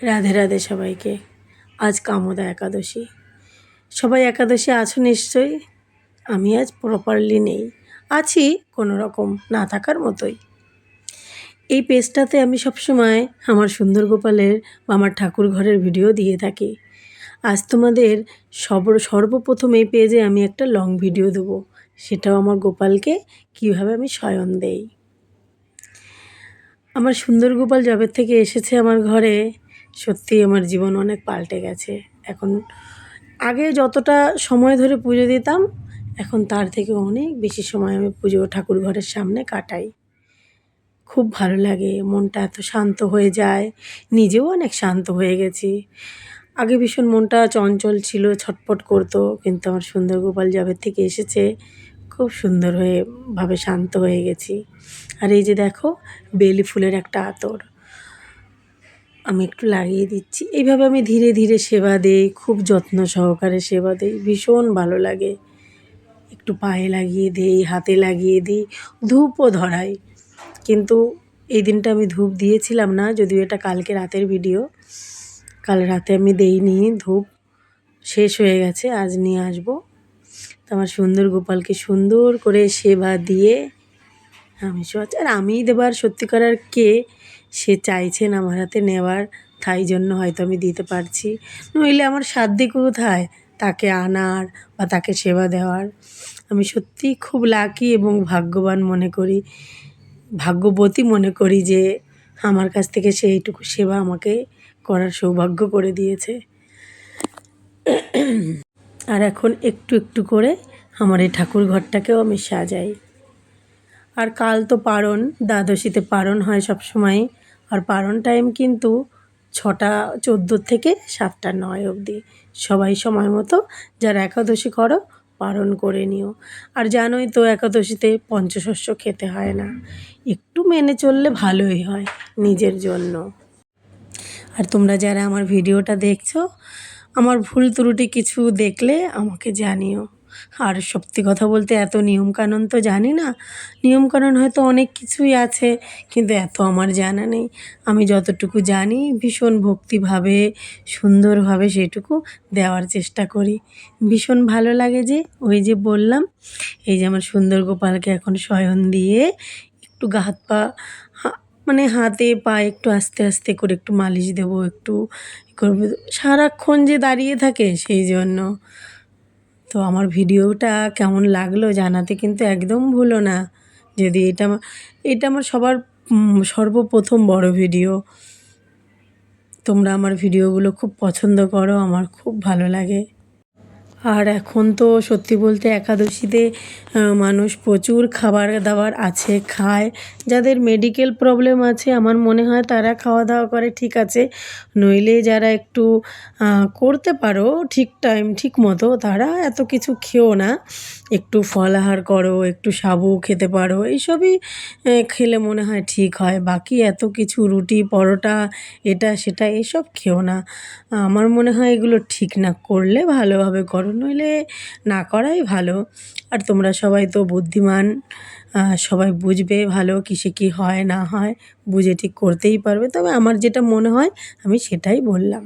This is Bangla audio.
রাধে রাধে সবাইকে। আজ কামোদা একাদশী। সবাই একাদশী আছো নিশ্চয়ই। আমি আজ প্রপারলি নেই, আছি কোনো রকম না থাকার মতোই। এই পেজটাতে আমি সবসময় আমার সুন্দর গোপালের বা আমার ঠাকুর ঘরের ভিডিও দিয়ে থাকি। আজ তোমাদের সর্বপ্রথম এই পেজে আমি একটা লং ভিডিও দেবো, সেটাও আমার গোপালকে কীভাবে আমি শয়ন দেই। আমার সুন্দর গোপাল যবে থেকে এসেছে আমার ঘরে, সত্যিই আমার জীবন অনেক পাল্টে গেছে। এখন আগে যতটা সময় ধরে পুজো দিতাম, এখন তার থেকে অনেক বেশি সময় আমি পুজো ঠাকুর ঘরের সামনে কাটাই। খুব ভালো লাগে, মনটা এত শান্ত হয়ে যায়, নিজেও অনেক শান্ত হয়ে গেছি। আগে ভীষণ মনটা চঞ্চল ছিল, ছটফট করতো, কিন্তু আমার সুন্দর গোপাল যবে থেকে এসেছে খুব সুন্দর ভাবে শান্ত হয়ে গেছি। আর এই যে দেখো, বেলি ফুলের একটা আতর আমি একটু লাগিয়ে দিচ্ছি। এইভাবে আমি ধীরে ধীরে সেবা দেই, খুব যত্ন সহকারে সেবা দেই, ভীষণ ভালো লাগে। একটু পায়ে লাগিয়ে দিই, হাতে লাগিয়ে দিই, ধূপও ধরাই। কিন্তু এই দিনটা আমি ধূপ দিয়েছিলাম না, যদিও এটা কালকে রাতের ভিডিও। কাল রাতে আমি দেইনি ধূপ, শেষ হয়ে গেছে, আজ নিয়ে আসবো। তো আমার সুন্দর গোপালকে সুন্দর করে সেবা দিয়ে আমি শোয়াচ্ছি। আর আমিই দেবার সত্যিকার কে, সে চাইছেন আমার হাতে নেওয়ার, তাই জন্য হয়তো আমি দিতে পারছি। নইলে আমার সাধ্য কোথায় তাকে আনার বা তাকে সেবা দেওয়ার। আমি সত্যিই খুব লাকি এবং ভাগ্যবান মনে করি, ভাগ্যবতী মনে করি যে আমার কাছ থেকে সে এইটুকু সেবা আমাকে করার সৌভাগ্য করে দিয়েছে। আর এখন একটু একটু করে আমার এই ঠাকুর ঘরটাকেও আমি সাজাই। আর কাল তো পারণ, দ্বাদশীতে পারণ হয় সবসময়। আর পারণ টাইম কিন্তু 6:14 থেকে 7:09 অবধি। সবাই সময় মতো যারা একাদশী করো পারণ করে নিও। আর জানোই তো একাদশীতে পঞ্চশস্য খেতে হয় না, একটু মেনে চললে ভালোই হয় নিজের জন্য। আর তোমরা যারা আমার ভিডিওটা দেখছো, আমার ভুল ত্রুটি কিছু দেখলে আমাকে জানিও। আর সত্যি কথা বলতে এত নিয়মকানুন তো জানি না, নিয়মকানুন হয়তো অনেক কিছুই আছে, কিন্তু এত আমার জানা নেই। আমি যতটুকু জানি ভীষণ ভক্তিভাবে সুন্দরভাবে সেটুকু দেওয়ার চেষ্টা করি। ভীষণ ভালো লাগে যে ওই যে বললাম, এই যে আমার সুন্দর গোপালকে এখন শয়ন দিয়ে একটু গা হাত পা মানে হাতে পায়ে একটু আস্তে আস্তে করে একটু মালিশ দেবো, একটু করবো। সারাক্ষণ যে দাঁড়িয়ে থাকে সেই জন্য। তো আমার ভিডিওটা কেমন লাগলো জানাতে কিন্তু একদম ভুলো না। যদি এটা আমার সবার সর্বপ্রথম বড় ভিডিও। তোমরা আমার ভিডিওগুলো খুব পছন্দ করো, আমার খুব ভালো লাগে। আর এখন তো সত্যি বলতে একাদশীতে মানুষ প্রচুর খাবার দাবার আছে, খায়। যাদের মেডিকেল প্রবলেম আছে আমার মনে হয় তারা খাওয়া দাওয়া করে, ঠিক আছে। নইলে যারা একটু করতে পারো ঠিক টাইম ঠিক মতো, তারা এত কিছু খেও না, একটু ফল আহার করো, একটু সাবু খেতে পারো, এইসবই খেলে মনে হয় ঠিক হয়। বাকি এত কিছু রুটি পরোটা এটা সেটা এসব খেও না, আমার মনে হয় এগুলো ঠিক না। করলে ভালোভাবে করো, নইলে না করাই ভালো। আর তোমরা সবাই তো বুদ্ধিমান, সবাই বুঝবে ভালো কিসে কী হয় না হয়, বুঝে ঠিক করতেই পারবে। তবে আমার যেটা মনে হয় আমি সেটাই বললাম।